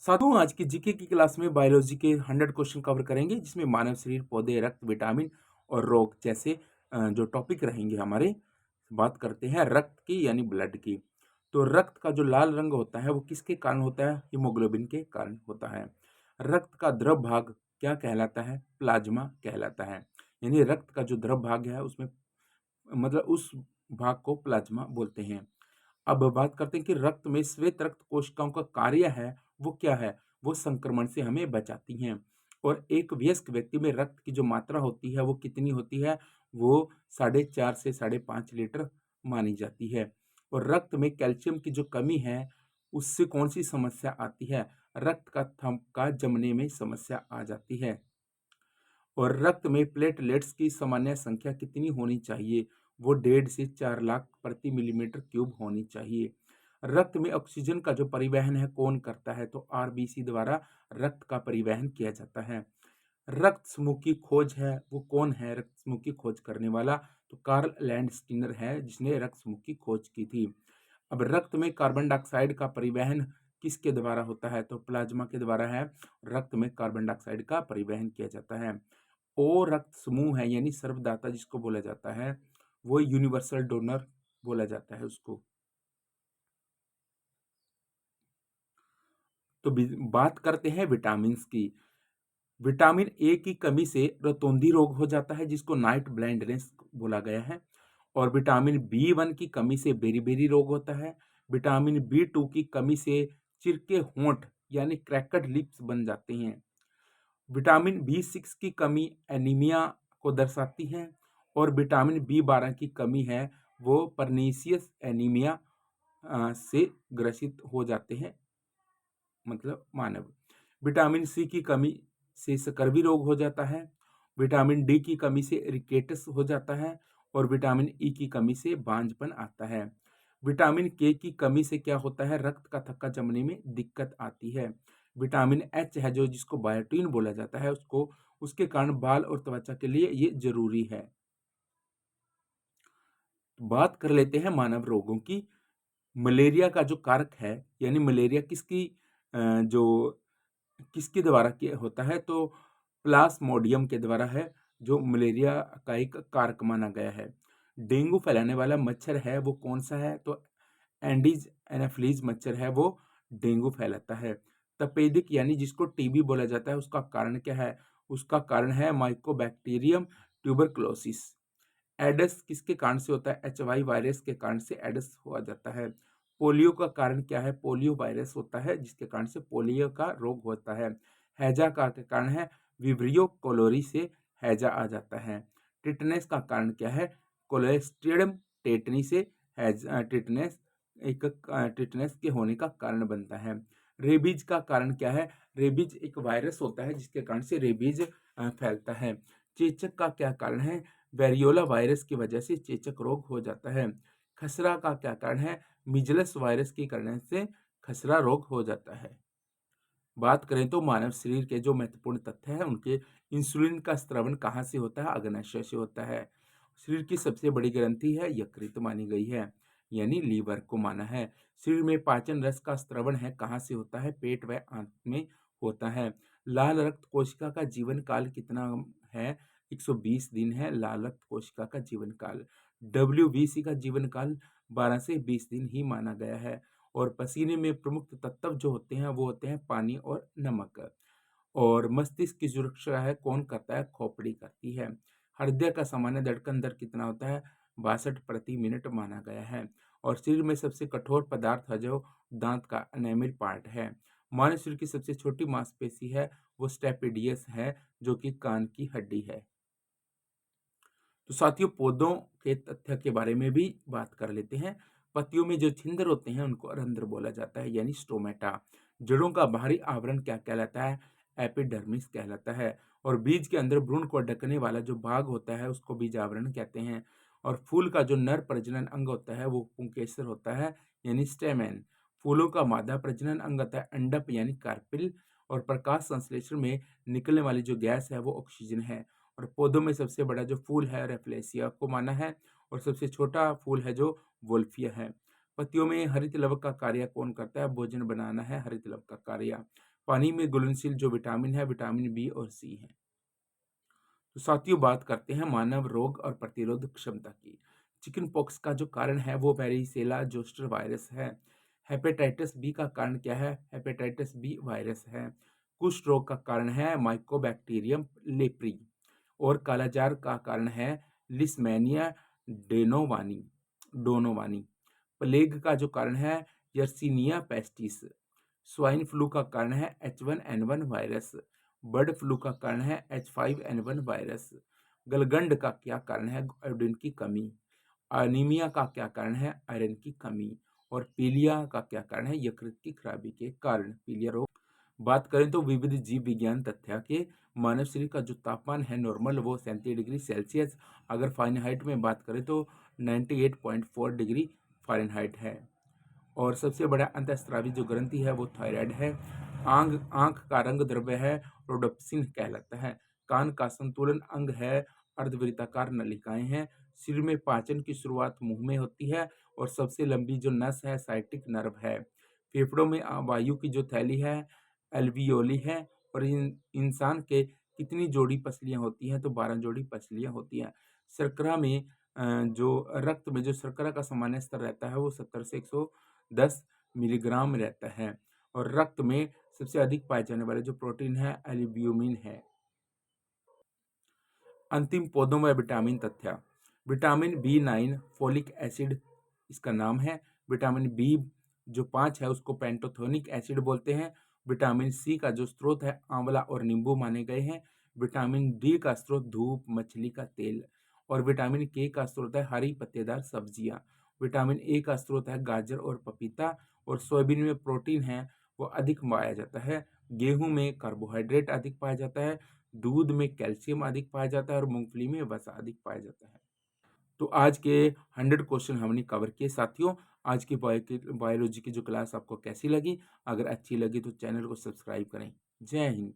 साथियों, आज की जीके की क्लास में बायोलॉजी के 100 क्वेश्चन कवर करेंगे, जिसमें मानव शरीर, पौधे, रक्त, विटामिन और रोग जैसे जो टॉपिक रहेंगे हमारे। बात करते हैं रक्त की यानी ब्लड की। तो रक्त का जो लाल रंग होता है वो किसके कारण होता है? हीमोग्लोबिन के कारण होता है। रक्त का द्रव भाग क्या कहलाता है? प्लाज्मा कहलाता है। यानी रक्त का जो द्रव भाग है उसमें मतलब उस भाग को प्लाज्मा बोलते हैं। अब बात करते हैं कि रक्त में श्वेत रक्त कोशिकाओं का कार्य है, वो क्या है? वो संक्रमण से हमें बचाती हैं। और एक वयस्क व्यक्ति में रक्त की जो मात्रा होती है, वो कितनी होती है? वो 4.5 से 5.5 लीटर मानी जाती है। और रक्त में कैल्शियम की जो कमी है, उससे कौन-सी समस्या आती है? रक्त का थक्का जमने में समस्या आ जाती है। और रक्त में प्लेटलेट्स की सामान्य संख्या कितनी होनी चाहिए? वो 1.5 से 4 लाख प्रति मिलीमीटर क्यूब होनी चाहिए। रक्त में ऑक्सीजन का जो परिवहन है कौन करता है? तो आरबीसी द्वारा रक्त का परिवहन किया जाता है। रक्त समूह की खोज है, वो कौन है रक्त समूह की खोज करने वाला? तो कार्ल लैंडस्टीनर है जिसने रक्त समूह की खोज की थी। अब रक्त में कार्बन डाइऑक्साइड का परिवहन किसके द्वारा होता है? तो प्लाज्मा के द्वारा है। रक्त में कार्बन डाइऑक्साइड का परिवहन किया जाता है। ओ रक्त समूह है यानी सर्वदाता जिसको बोला जाता है, वो यूनिवर्सल डोनर बोला जाता है उसको। तो बात करते हैं विटामिन्स की। विटामिन ए की कमी से रतौंधी रोग हो जाता है जिसको नाइट ब्लाइंडनेस बोला गया है। और विटामिन बी वन की कमी से बेरी-बेरी रोग होता है। विटामिन बी टू की कमी से चिरके होंठ यानी क्रैक्ड लिप्स बन जाते हैं। विटामिन बी सिक्स की कमी एनीमिया को दर्शाती है। और विटामिन बी 12 की कमी है वो परनीसियस एनीमिया से ग्रसित हो जाते हैं मतलब मानव। विटामिन सी की कमी से स्कर्वी रोग हो जाता है। विटामिन डी की कमी से रिकेटस हो जाता है। और विटामिन ई की कमी से बांझपन आता है। विटामिन के की कमी से क्या होता है? रक्त का थक्का जमने में दिक्कत आती है। विटामिन एच है जो जिसको बायोटीन बोला जाता है उसको, उसके कारण बाल और त्वचा के लिए ये जरूरी है। बात कर लेते हैं मानव रोगों की। मलेरिया का जो कारक है यानी मलेरिया किसकी जो किसके द्वारा किया होता है? तो प्लाज्मोडियम के द्वारा है, जो मलेरिया का एक कारक माना गया है। डेंगू फैलाने वाला मच्छर है वो कौन सा है? तो एंडीज एनाफिलीज मच्छर है वो डेंगू फैलाता है। तपेदिक यानी जिसको टीबी बोला जाता है उसका कारण क्या है? उसका कारण है माइकोबैक्टीरियम ट्यूबरकुलोसिस। एडस किसके कारण से होता है? एचवाई वायरस के कारण से एडस हुआ जाता है। पोलियो का कारण क्या है? पोलियो वायरस होता है जिसके कारण से पोलियो का रोग होता है। हैजा का के कारण है विब्रियो कोलोरी से हैजा आ जाता है। टिटनेस का कारण क्या है? कोलेस्ट्रिडियम टेटनी से टिटनेस टिटनेस के होने का कारण बनता है। रेबीज का कारण क्या है? रेबीज एक वायरस होता है जिसके कारण से रेबीज फैलता है। चेचक का क्या कारण है? वेरियोला वायरस की वजह से चेचक रोग हो जाता है। खसरा का क्या कारण है? मिजलस वायरस के कारण से खसरा रोग हो जाता है। बात करें तो मानव शरीर के जो महत्वपूर्ण तथ्य हैं उनके, इंसुलिन का स्त्रवण कहाँ से होता है? अग्नाशय से होता है। शरीर की सबसे बड़ी ग्रंथि है यकृत मानी गई है, यानी लीवर को माना है। शरीर में पाचन रस का स्त्रवण है कहाँ से होता है? पेट व आंत में होता है। लाल रक्त कोशिका का जीवन काल कितना है? 120 दिन है लाल रक्त कोशिका का जीवन काल। डब्ल्यूबीसी का जीवन काल 12 से 20 दिन ही माना गया है। और पसीने में प्रमुख तत्व जो होते हैं वो होते हैं पानी और नमक। और मस्तिष्क की सुरक्षा है कौन करता है? खोपड़ी करती है। हृदय का सामान्य धड़कन दर कितना होता है? 62 प्रति मिनट माना गया है। और शरीर में सबसे कठोर पदार्थ है जो दांत का एनामिल पार्ट है। मानव शरीर की सबसे छोटी मांसपेशी है वो स्टेपिडियस है जो कि कान की हड्डी है। तो साथियों, पौधों के तथ्य के बारे में भी बात कर लेते हैं। पत्तियों में जो छिंदर होते हैं उनको अरंध्र बोला जाता है यानी स्टोमेटा। जड़ों का बाहरी आवरण क्या कहलाता है? एपिडर्मिस कहलाता है। और बीज के अंदर भ्रूण को ढकने वाला जो भाग होता है उसको बीज आवरण कहते हैं। और फूल का जो नर प्रजनन अंग होता है वो पुंकेसर होता है यानी स्टेमेन। फूलों का मादा प्रजनन अंग होता है अंडप यानी कार्पिल। और प्रकाश संश्लेषण में निकलने वाली जो गैस है वो ऑक्सीजन है। और पौधों में सबसे बड़ा जो फूल है रेफलेसिया को माना है। और सबसे छोटा फूल है जो वोल्फिया है। पत्तियों में हरित लवक का कार्य कौन करता है? भोजन बनाना है हरित लवक का कार्य। पानी में घुलनशील जो विटामिन है, विटामिन बी और सी है। तो साथियों, बात करते हैं मानव रोग और प्रतिरोधक क्षमता की। चिकन पॉक्स का जो कारण है वो वेरिसेला जोस्टर वायरस है। हेपेटाइटिस बी का कारण क्या है? हेपेटाइटिस बी वायरस है। कुष्ठ रोग का कारण है माइकोबैक्टीरियम लेप्री। और कालाजार का कारण है लिस्मेनिया डेनोवानी डोनोवानी। प्लेग का जो कारण है यर्सीनिया पेस्टिस। स्वाइन फ्लू का कारण है H1N1 वायरस। बर्ड फ्लू का कारण है H5N1 वायरस। गलगंड का क्या कारण है? आयोडीन की कमी। अनीमिया का क्या कारण है? आयरन की कमी। और पीलिया का क्या कारण है? यकृत की खराबी के कारण पीलिया रोग। बात करें तो विविध जीव विज्ञान तथ्य के मानव शरीर का जो तापमान है नॉर्मल वो 37 डिग्री सेल्सियस, अगर फारेनहाइट में बात करें तो 98.4 डिग्री फारेनहाइट है। और सबसे बड़ा अंतःस्रावी जो ग्रंथि है वो थायराइड है। आंख का रंग द्रव्य है रोडोप्सिन कहलाता है। कान का संतुलन अंग है अर्धवृत्ताकार नलिकाएं हैं। सिर में पाचन की शुरुआत मुंह में होती है। और सबसे लंबी जो नस है साइटिक नर्व है। फेफड़ों में वायु की जो थैली है एल्वियोली है। और इंसान के कितनी जोड़ी पसलियां होती हैं? तो 12 जोड़ी पसलियां होती हैं। शर्करा में जो रक्त में जो शर्करा का सामान्य स्तर रहता है वो 70 से 110 मिलीग्राम रहता है। और रक्त में सबसे अधिक पाए जाने वाले जो प्रोटीन है एल्ब्यूमिन है। अंतिम पौधों में विटामिन तथ्य। विटामिन बी9 फोलिक एसिड इसका नाम है। विटामिन बी जो 5 है उसको पेंटोथेनिक एसिड बोलते हैं। विटामिन सी का जो स्रोत है आंवला और नींबू माने गए हैं। विटामिन डी का स्रोत धूप, मछली का तेल। और विटामिन के का स्रोत है हरी पत्तेदार सब्जियां। विटामिन ए का स्रोत है गाजर और पपीता। और सोयाबीन में प्रोटीन है वो अधिक पाया जाता है। गेहूं में कार्बोहाइड्रेट अधिक पाया जाता है। दूध में कैल्शियम अधिक पाया जाता है और मूंगफली में वसा अधिक पाया जाता है। तो आज के 100 क्वेश्चन हमने कवर किए साथियों। आज की बायोलॉजी की जो क्लास आपको कैसी लगी? अगर अच्छी लगी तो चैनल को सब्सक्राइब करें। जय हिंद।